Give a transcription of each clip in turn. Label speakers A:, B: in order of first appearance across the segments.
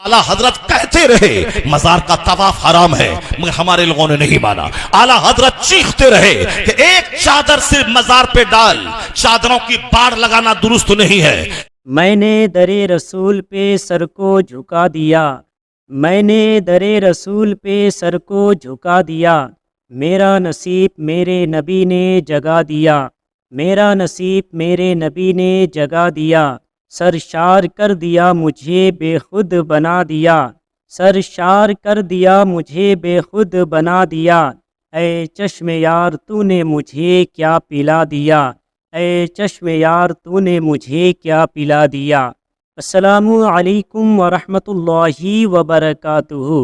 A: आला हजरत कहते रहे मजार का तवाफ हराम है, मगर हमारे लोगों ने नहीं माना। आला हजरत चीखते रहे कि एक चादर सिर्फ मजार पे डाल, चादरों की बाढ़ लगाना दुरुस्त नहीं है।
B: मैंने दरे रसूल पे सर को झुका दिया, मैंने दरे रसूल पे सर को झुका दिया, मेरा नसीब मेरे नबी ने जगा दिया, मेरा नसीब मेरे नबी ने जगा दिया, सरशार कर दिया मुझे बेखुद बना दिया, सरशार कर दिया मुझे बेखुद बना दिया, ऐ चश्मे यार तूने मुझे क्या पिला दिया, ऐ चश्मे यार तूने मुझे क्या पिला दिया। अस्सलामु अलैकुम व रहमतुल्लाहि व बरकातुहू।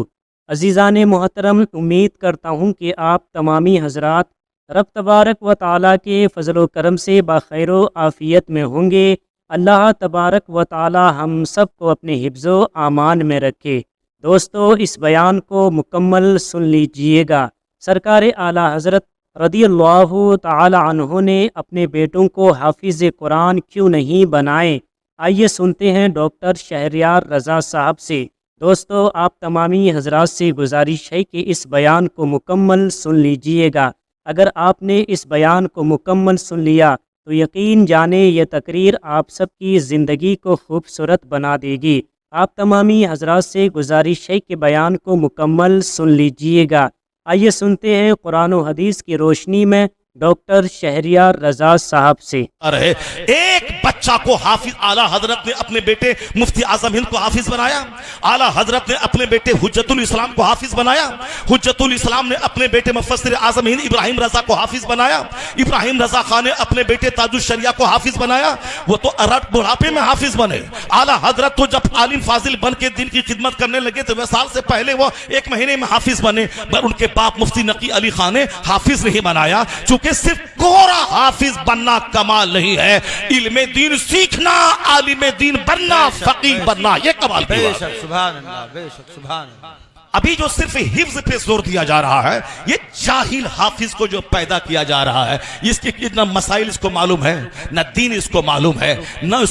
B: अज़ीज़ान मोहतरम, उम्मीद करता हूँ कि आप तमामी हज़रात रब तबारक व ताला के फ़ज़ल व करम से बख़ैर व आफ़ियत में होंगे। अल्लाह तबारक व ताला हम सब को अपने हिफ्ज़ो आमान में रखे। दोस्तों, इस बयान को मुकम्मल सुन लीजिएगा। सरकार आला हज़रत रदियल्लाहु ताला अन्हु ने अपने बेटों को हाफिज़ कुरान क्यों नहीं बनाए? आइए सुनते हैं डॉक्टर शहरयार रज़ा साहब से। दोस्तों, आप तमामी हज़रात से गुजारिश है कि इस बयान को मुकम्मल सुन लीजिएगा। अगर आपने इस बयान को मुकम्मल सुन लिया तो यकीन जाने ये तकरीर आप सबकी ज़िंदगी को खूबसूरत बना देगी। आप तमामी हज़रात से गुजारिश है कि बयान को मुकम्मल सुन लीजिएगा। आइए सुनते हैं कुरान और हदीस की रोशनी में डॉक्टर शहरयार रज़ा साहब से।
A: अरे एक बच्चा को हाफिज आला हजरत ने अपने बेटे मुफ्ती आजम हिंद को हाफिज बनाया। आला हजरत ने अपने बेटे हुज्जतुल इस्लाम को हाफिज बनाया। हुज्जतुल इस्लाम ने अपने बेटे मुफस्सिर आजम हिंद इब्राहिम रजा को हाफिज बनाया। इब्राहिम रजा खान ने अपने बेटे ताजुश शरिया को हाफिज बनाया। वो तो अरब बुढ़ापे में हाफिज बने। आला हजरत तो जब आलिम फाजिल बन के दिन की खिदमत करने लगे तो वह साल से पहले वो 1 महीने में हाफिज बने। पर उनके बाप मुफ्ती नकी अली खान ने हाफिज नहीं बनाया, कि सिर्फ कोरा हाफिज बनना कमाल नहीं है, इल्मे दीन सीखना, आलिम दीन बनना, फकीह बनना, ये कमाल की बात है।
C: सुभान अल्लाह, बेशक सुभान अल्लाह।
A: अभी जो सिर्फ हिफ्ज पे जोर दिया जा रहा है, ये जाहिल हाफिज को जो पैदा किया जा रहा है, इसके इतना मसाइल इसको मालूम है, न दीन इसको मालूम है, न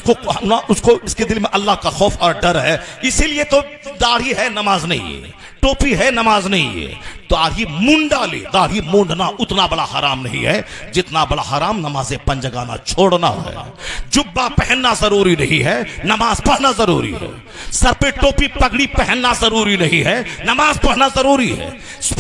A: उसको इसके दिल में अल्लाह का खौफ और डर है। इसीलिए तो दाढ़ी है नमाज नहीं है, टोपी है नमाज नहीं है। दाढ़ी मुंडा ले, दाढ़ी मूंडना उतना बड़ा हराम नहीं है जितना बड़ा हराम नमाज़े पंजगाना छोड़ना है। जुब्बा पहनना जरूरी नहीं है, नमाज पढ़ना जरूरी है। सर पे टोपी पगड़ी पहनना जरूरी नहीं है, नमाज पढ़ना जरूरी है।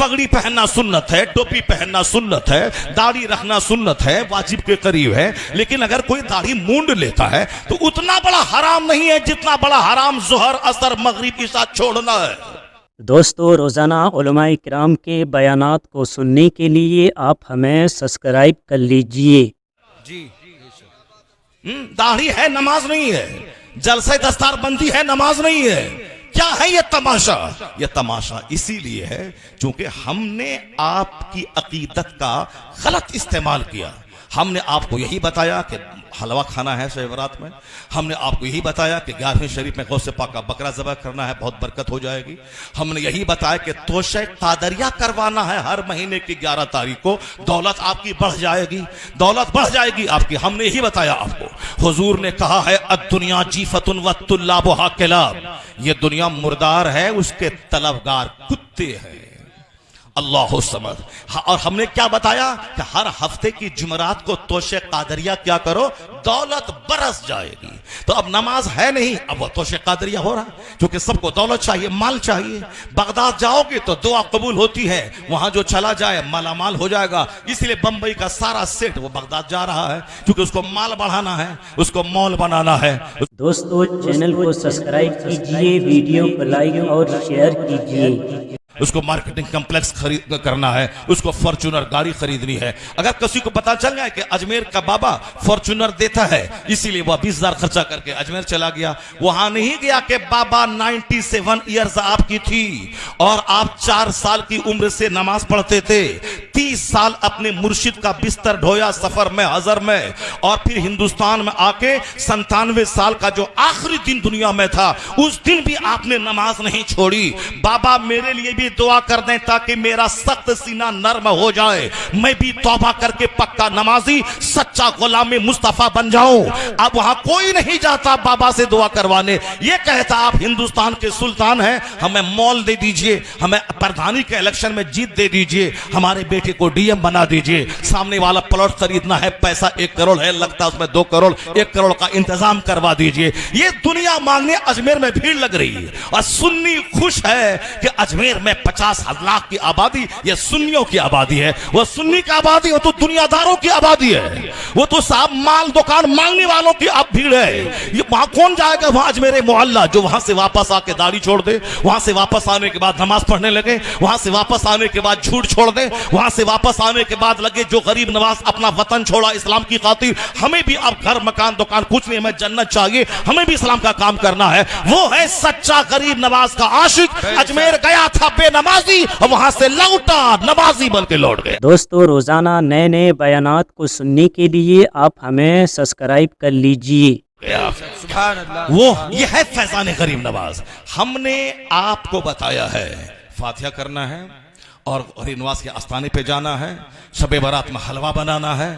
A: पगड़ी पहनना सुन्नत है, टोपी पहनना सुन्नत है, दाढ़ी रखना सुन्नत है, वाजिब के करीब है। लेकिन अगर कोई दाढ़ी मूंड लेता है तो उतना बड़ा हराम नहीं है जितना बड़ा हराम जोहर असर मगरिब ईशा छोड़ना है।
B: दोस्तों, रोज़ाना उलमाए किराम के बयानात को सुनने के लिए आप हमें सब्सक्राइब कर लीजिए।
C: जी,
A: दाढ़ी है नमाज नहीं है, जलसे दस्तारबंदी है नमाज नहीं है। क्या है ये तमाशा? ये तमाशा इसीलिए है क्योंकि हमने आपकी अकीदत का गलत इस्तेमाल किया। हमने आपको यही बताया कि हलवा खाना है शब बरात में, हमने आपको यही बताया कि 11वीं शरीफ में गौसे पाक का बकरा ज़बह करना है, बहुत बरकत हो जाएगी। हमने यही बताया कि तोशे कादरिया करवाना है हर महीने की 11 तारीख को, दौलत आपकी बढ़ जाएगी, दौलत बढ़ जाएगी आपकी। हमने यही बताया आपको। हुजूर ने कहा है अद्दुनिया जीफतुन व तुल्लाबुहा किलाब, ये दुनिया मुर्दार है, उसके तलबगार कुत्ते हैं। अल्लाह समद। और हमने क्या बताया कि हर हफ्ते की जुमरात को तोशे कादरिया क्या करो, दौलत बरस जाएगी। तो अब नमाज है नहीं, अब वो तोशे कादरिया हो रहा, क्योंकि सबको दौलत चाहिए, माल चाहिए। बगदाद जाओगे तो दुआ कबूल होती है, वहां जो चला जाए मालामाल हो जाएगा। इसलिए बंबई का सारा सेट वो बगदाद जा रहा है, क्योंकि उसको माल बढ़ाना है, उसको मॉल बनाना है।
B: दोस्तों, चैनल को सब्सक्राइब कीजिए, वीडियो को लाइक और शेयर कीजिए।
A: उसको मार्केटिंग कम्प्लेक्स खरीद करना है, उसको फॉर्च्यूनर गाड़ी खरीदनी है। अगर किसी को पता चल जाए कि अजमेर का बाबा फॉर्च्यूनर देता है, इसीलिए वह 20,000 खर्चा करके अजमेर चला गया। वहां नहीं गया कि बाबा 97 ईयर्स आपकी थी और आप 4 साल की उम्र से नमाज पढ़ते थे, 30 साल अपने मुर्शिद का बिस्तर ढोया सफर में, हजर में, और फिर हिंदुस्तान में आके 97 साल का जो आखिरी दिन दुनिया में था, उस दिन भी आपने नमाज नहीं छोड़ी। बाबा मेरे लिए भी दुआ कर दें ताकि मेरा सख्त सीना नर्म हो जाए, मैं भी तौबा करके पक्का नमाजी सच्चा गुलाम मुस्तफा बन जाऊं। अब वहां कोई नहीं जाता बाबा से दुआ करवाने, ये कहता आप हिंदुस्तान के सुल्तान हैं, हमें मॉल दे दीजिए, हमें प्रधानी के इलेक्शन में जीत दे दीजिए, हमारे बेटे को डीएम बना दीजिए, सामने वाला प्लॉट खरीदना है, पैसा 1 करोड़ है, लगता है उसमें 2 करोड़, 1 करोड़ का इंतजाम करवा दीजिए। ये दुनिया मांगने अजमेर में भीड़ लग रही है और सुन्नी खुश है कि अजमेर में 50 लाख की आबादी, ये सुन्नियों की आबादी है। वो सुन्नी की आबादी, वो तो दुनियादारों की आबादी है, वो तो साहब माल दुकान मांगने वालों की अब भीड़ है। ये वहां कौन जाएगा? वहां अजमेर मोहल्ला जो वहां से वापस आके दाढ़ी छोड़ दे, वहां से वापस आने के बाद नमाज पढ़ने लगे, वहां से वापस आने के बाद झूठ छोड़ दे, वहां से वापस आने के बाद लगे जो गरीब नवाज अपना वतन छोड़ा इस्लाम की खातिर, हमें भी अब घर मकान दुकान कुछ नहीं, हमें जन्नत चाहिए, हमें भी इस्लाम का काम करना है। वो है सच्चा गरीब नवाज का आशिक। अजमेर गया था बेनमाजी और वहां से लौटा नमाजी बन के लौट गया।
B: दोस्तों, रोजाना नए नए बयानात को सुनने के लिए आप हमें सब्सक्राइब कर लीजिए।
C: सुभान अल्लाह।
A: वो ये है फैजान गरीब नवाज। हमने आपको बताया है फातिहा करना है और गरीब नवाज के आस्थाने पे जाना है, शबे बारात में हलवा बनाना है,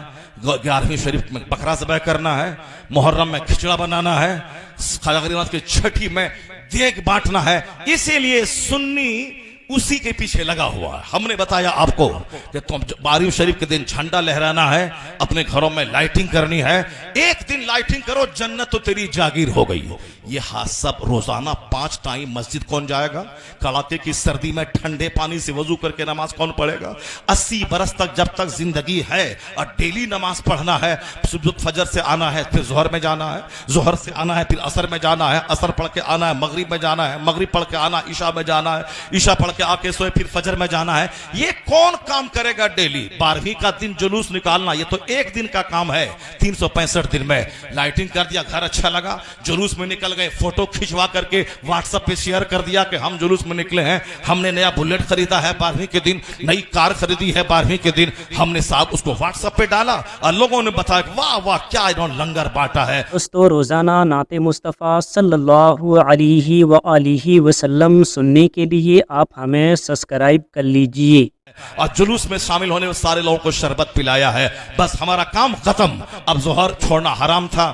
A: 11वीं शरीफ में बकरा ज़बह करना है, मुहर्रम में खिचड़ा बनाना है, ख्वाजा गरीब नवाज की छठी में देग बांटना है। इसीलिए सुन्नी उसी के पीछे लगा हुआ है। हमने बताया आपको कि तुम 12वीं शरीफ के दिन झंडा लहराना है, अपने घरों में लाइटिंग करनी है, एक दिन लाइटिंग करो जन्नत तो तेरी जागीर हो गई। ये हाथ सब रोजाना 5 टाइम मस्जिद कौन जाएगा? कड़ाके की सर्दी में ठंडे पानी से वजू करके नमाज कौन पढ़ेगा? 80 बरस तक जब तक जिंदगी है और डेली नमाज पढ़ना है, सुबह फजर से आना है, फिर जोहर में जाना है, जोहर से आना है, फिर असर में जाना है, असर पढ़ के आना है, मगरिब में जाना है, मगरिब पढ़ के आना, ईशा में जाना है, ईशा पढ़ के आके सोए, फिर फजर में जाना है। ये कौन काम करेगा डेली? 12वीं का दिन जुलूस निकालना, ये तो एक दिन का काम है 365 दिन में। लाइटिंग कर दिया, घर अच्छा लगा, जुलूस में निकल गए, फोटो खिंचवा करके व्हाट्सएप पे शेयर कर दिया कि हम जुलूस में निकले हैं, हमने नया बुलेट खरीदा है 12वीं के दिन, नई कार खरीदी है 12वीं के दिन, हमने साहब उसको व्हाट्सएप पे डाला और लोगों ने बताया वाह वाह क्या इन्होंने लंगर बांटा है।
B: दोस्तों, रोजाना नाते मुस्तफ़ा सल्लल्लाहु अलैहि वसल्लम सुनने के लिए आप हमें सब्सक्राइब कर लीजिए।
A: और जुलूस में शामिल होने में सारे लोगों को शरबत पिलाया है। बस हमारा काम खत्म। अब जोहर छोड़ना हराम था,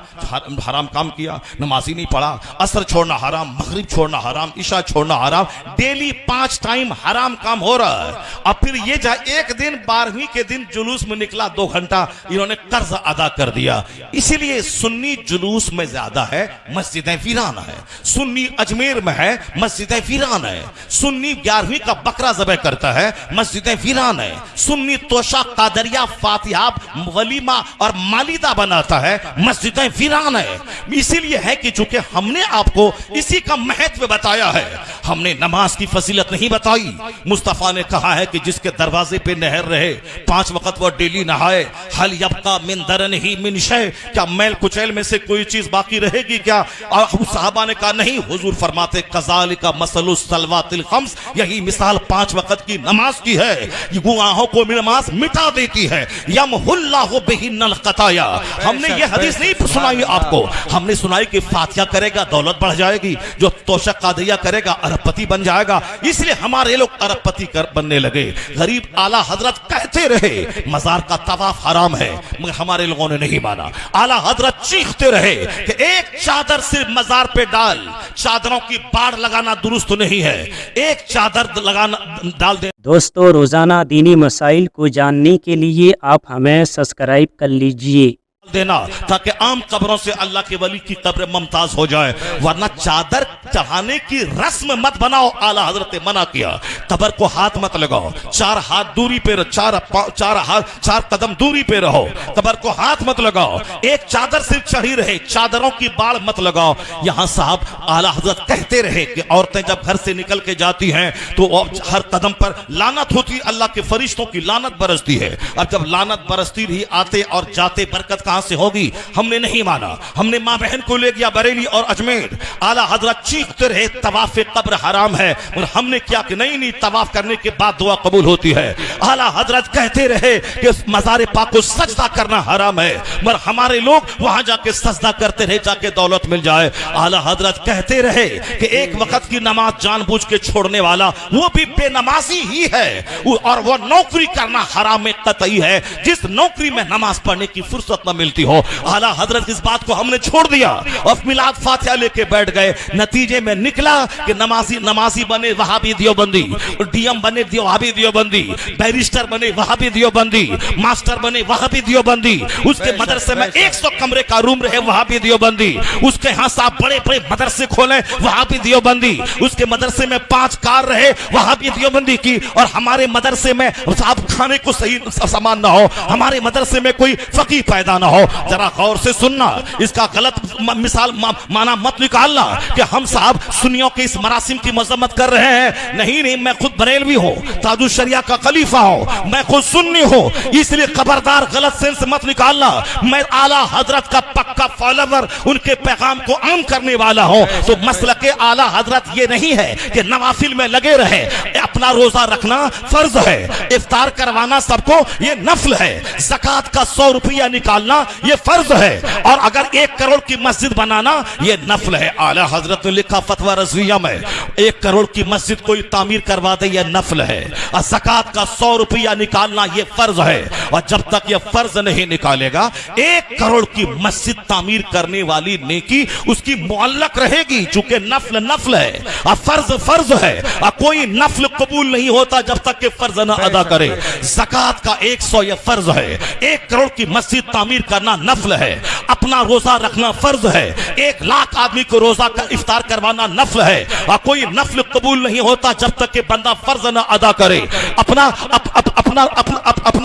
A: हराम काम किया, नमाजी नहीं पढ़ा, असर छोड़ना हराम, मगरिब छोड़ना हराम, ईशा छोड़ना हराम, डेली 5 टाइम हराम काम हो रहा है। अब फिर ये एक दिन 12वीं के दिन जुलूस में निकला 2 घंटा, इन्होंने कर्ज अदा कर दिया। इसीलिए सुन्नी जुलूस में ज्यादा है, मस्जिदें वीरान है। सुन्नी अजमेर में है, मस्जिदें वीरान है। सुन्नी 11वीं का बकरा ज़बह करता है, मस्जिदें वीरान है। सुन्नी तोशा कादरिया फातिहा वलीमा और मालिदा बनाता है, मस्जिदें वीरान है। इसीलिए है कि चूंकि हमने आपको इसी का महत्व बताया है, हमने नमाज की फजीलत नहीं बताई। मुस्तफा ने कहा है कि जिसके दरवाजे पे नहर रहे, 5 वक्त वो डेली नहाए, हल यबका मिन दरन ही मिन शय, क्या मैल कुचैल में से कोई चीज बाकी रहेगी क्या? और साहबा ने कहा नहीं, हुजूर फरमाते कज़ालिका मसलुस सलवातिल खम्स, यही मिसाल 5 वक्त की नमाज की है। ये गुनाहों को नमाज मिटा देती है। यमहुल्लाहु बिहिन्नल खताया। हमने ये हदीस नहीं सुनाई आपको, हमने सुनाई कि फातिहा करेगा दौलत बढ़ जाएगी, जो तोशक कादिया करेगा अरबपति बन जाएगा। इसलिए हमारे लोग अरबपति बनने लगे। गरीब आला हजरत कहते रहे मजार का तवाफ हराम है, मगर हमारे लोगों ने नहीं माना। आला हजरत चीखते रहे कि एक चादर सिर्फ मजार पे डाल, चादरों की बाढ़ लगाना दुरुस्त नहीं है, एक चादर लगाना डाल दे।
B: दोस्तों, रोजाना दीनी मसाइल को जानने के लिए आप हमें सब्सक्राइब कर लीजिए
A: देना, ताकि आम कब्रों से अल्लाह के वली की कब्र मुमताज हो जाए। वरना चादर चढ़ाने की रस्म मत बनाओ, आला हजरत ने मना किया। कब्र को हाथ मत लगाओ, 4 हाथ दूरी पे, 4 कदम दूरी पे रहो, कब्र को हाथ मत लगाओ। एक चादर सिर्फ चढ़ी रहे, चादरों की बाढ़ मत लगाओ। यहाँ साहब आला हजरत कहते रहे कि औरतें जब घर से निकल के जाती हैं तो हर कदम पर लानत होती, अल्लाह के फरिश्तों की लानत बरसती है। और जब लानत बरसती रही, आते और जाते बरकत कहां से होगी? हमने नहीं माना। हमने मां बहन को ले गया बरेली और अजमेर, आला हजरत चीखते रहे तवाफ कब्र हराम है, और हमने क्या कि नहीं नहीं तवाफ करने के बाद दुआ कबूल होती है। आला हजरत कहते रहे कि मज़ार पाक को सजदा करना हराम है, मगर हमारे लोग वहां जाके सजदा करते रहे जाके दौलत मिल जाए। आला हजरत कहते रहे कि एक वक्त की नमाज जानबूझ के छोड़ने वाला वो भी बेनमाजी ही है, और वो नौकरी करना हराम में कतई है जिस नौकरी में नमाज पढ़ने की फुर्सत न मिलती हो। आला हजरत इस बात को हमने छोड़ दिया और मिलाद फातिहा लेके बैठ गए। नतीजे में निकला कि नमाजी बने वहाबी दियोबंदी, डीएम बने वहाबी दियोबंदी, बैरिस्टर बने वहाबी दियोबंदी, मास्टर बने वहाबी दियोबंदी, उसके मदरसे में 100 कमरे का रूम रहे वहाबी दियोबंदी, उसके यहाँ साहब बड़े बड़े मदरसे खोले वहाबी दियोबंदी, उसके मदरसे में 5 कार रहे वहाबी दियोबंदी की, और हमारे मदरसे में साहब खाने को सही सामान ना हो, हमारे मदरसे में कोई फकीह पैदा ना हो। जरा गौर से सुनना, इसका गलत मिसाल माना मत निकालना कि हम साहब सुन्नियों के इस मरासिम की मजम्मत कर रहे हैं। नहीं नहीं, मैं खुद बरेलवी हूँ, ताजुश शरिया का खलीफा हूँ, मैं खुद सुन्नी हूँ, इसलिए खबरदार गलत सेंस मत निकालना। मैं आला हजरत का पक्का फॉलोवर, उनके पैगाम को आम करने वाला हूँ। तो मसला के आला हजरत ये नहीं है कि नवाफिल में लगे रहे, अपना रोजा रखना फर्ज है, इफ्तार करवाना सबको ये नफल है, ज़कात का 100 रुपया निकालना ये फर्ज है, और अगर 1 करोड़ की मस्जिद बनाना ये नफल है। आला हजरत ने लिखा फतवा रज़विया में 1 करोड़ की मस्जिद कोई तामीर करवा दे ये नफल है, और ज़कात का 100 रुपया निकालना ये फर्ज है। और जब तक ये फर्ज नहीं निकालेगा 1 करोड़ की मस्जिद तामीर करने वाली नेकी उसकी मुअल्लक रहेगी, चूंकि नफल नफल है और फर्ज फर्ज है, और कोई नफल कबूल नहीं होता जब तक के फर्ज ना अदा करे। ज़कात का 100 ये फर्ज है, 1 करोड़ की मस्जिद तामीर करना नफल है, अपना रोजा रखना फर्ज है, 1 लाख आदमी को रोजा का इफ्तार करवाना नफल है, और कोई नफल कबूल नहीं होता जब तक के बंदा फर्ज ना अदा करे। अपना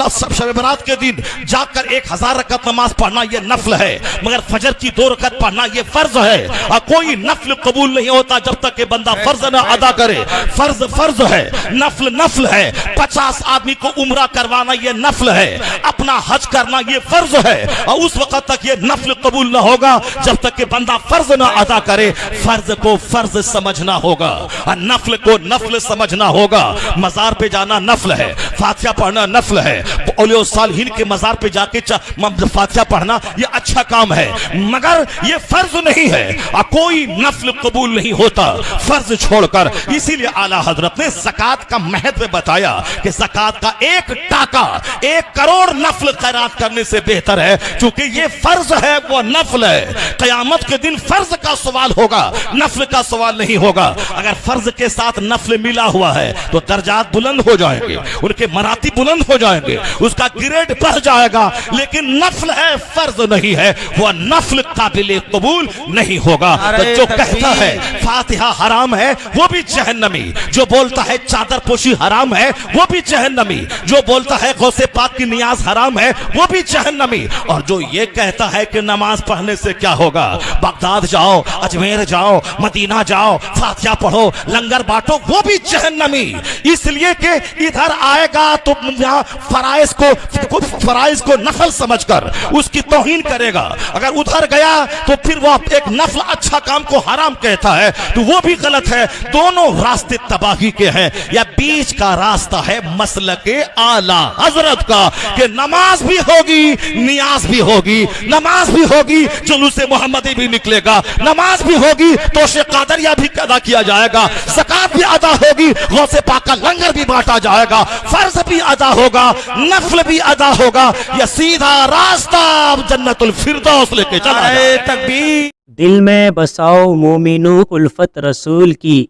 A: शब बरात के दिन जाकर 1000 रकत नमाज पढ़ना यह नफल है, मगर फजर की 2 रकत पढ़ना यह फर्ज है, और कोई नफल कबूल नहीं होता जब तक के बंदा फर्ज ना अदा करे। फर्ज फर्ज है, नफल नफल है, 50 आदमी को उम्रा करवाना यह नफल है, अपना हज करना यह फर्ज है, और उस वक्त तक यह नफल कबूल ना होगा जब तक के बंदा फर्ज ना अदा करे। फर्ज को फर्ज समझना होगा और नफल को नफल समझना होगा। मजार पे जाना नफल है, फातिहा पढ़ना नफल है, औलिया सालिहीन के मजार पे जाके फातिहा पढ़ना यह अच्छा काम है, मगर यह फर्ज नहीं है, और कोई नफल कबूल नहीं होता फर्ज छोड़कर। इसीलिए आला हजरत ने ज़कात का महत्व बताया कि ज़कात का 1 टाका 1 करोड़ नफल खैरात करने से बेहतर है, क्योंकि ये फर्ज है वो नफल है। क़यामत के दिन फर्ज का सवाल होगा, नफल का सवाल नहीं होगा। अगर फर्ज के साथ नफल मिला हुआ है तो दर्जात बुलंद हो जाएंगे, उनके मराती बुलंद हो जाएंगे, उसका ग्रेड बढ़ जाएगा, लेकिन नफल है फर्ज नहीं है, वह नफल काबिल कबूल नहीं होगा। तो जो कहता है फातिहा हराम है वो भी जहन्नमी, जो बोलता है चादर पोशी हराम है वो भी जहन्नमी, जो बोलता है गौसे पाक की नियाज हराम है वो भी जहन्नमी, और जो ये कहता है कि नमाज पढ़ने से क्या होगा, बगदाद जाओ, अजमेर जाओ, मदीना जाओ, फातिहा पढ़ो, लंगर बांटो, वो भी जहन्नमी। इसलिए कि इधर आएगा तो यहाँ फराइज को नफल समझकर उसकी तौहीन करेगा, अगर उधर गया तो फिर वो एक नफल अच्छा काम को हराम कहता है, तो वो भी गलत है। दोनों रास्ते तबाही के हैं, या बीच का रास्ता है मसलके आला हजरत का, कि नमाज भी होगी, नियाज भी होगी, नमाज भी होगी, जुलूसे मोहम्मदी भी निकलेगा, नमाज भी होगी तो शे कादरिया भी अदा किया जाएगा, ज़कात भी अदा होगी, गौसे पाक का लंगर भी बांटा जाएगा, फर्ज भी अदा होगा, नफल भी अदा होगा, यह सीधा रास्ता जन्नतुल फिरदौस लेके चला है। तकबीर।
B: दिल में बसाओ मोमिनो उल्फत रसूल की,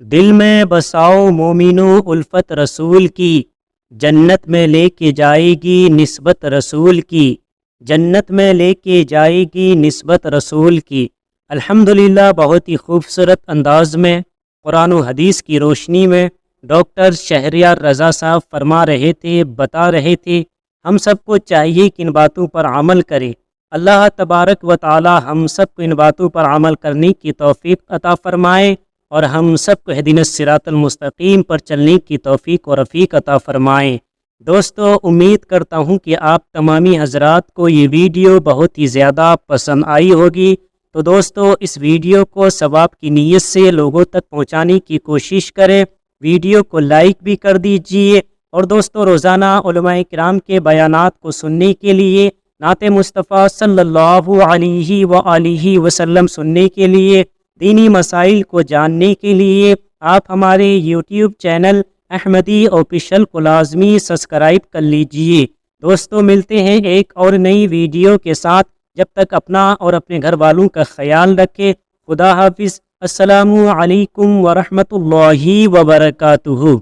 B: दिल में बसाओ मोमिनो उल्फत रसूल की, जन्नत में लेके जाएगी निस्बत रसूल की, जन्नत में लेके जाएगी निस्बत रसूल की। अल्हम्दुलिल्लाह, बहुत ही खूबसूरत अंदाज में कुरान व हदीस की रोशनी में डॉक्टर शहरियार रज़ा साहब फरमा रहे थे, बता रहे थे, हम सबको चाहिए कि इन बातों पर अमल करें। अल्लाह तबारक व ताला हम सबको इन बातों पर अमल करने की तौफीक अता फरमाए, और हम सबको हदीस सिरातल मुस्तकीम पर चलने की तौफीक और रफ़ीक अता फरमाए। दोस्तों, उम्मीद करता हूँ कि आप तमामी हजरात को ये वीडियो बहुत ही ज़्यादा पसंद आई होगी। तो दोस्तों, इस वीडियो को सवाब की नीयत से लोगों तक पहुँचाने की कोशिश करें, वीडियो को लाइक भी कर दीजिए। और दोस्तों, रोज़ाना उलमाए किराम के बयानात को सुनने के लिए, नाते मुस्तफ़ा सल्लल्लाहु अलैहि व आलिहि वसल्लम सुनने के लिए, दीनी मसाइल को जानने के लिए आप हमारे यूट्यूब चैनल अहमदी ऑफिशियल को लाजमी सब्सक्राइब कर लीजिए। दोस्तों, मिलते हैं एक और नई वीडियो के साथ। जब तक अपना और अपने घर वालों का ख्याल रखें। खुदा हाफिज़। अस्सलामु अलैकुम व रहमतुल्लाहि व बरकातुहू।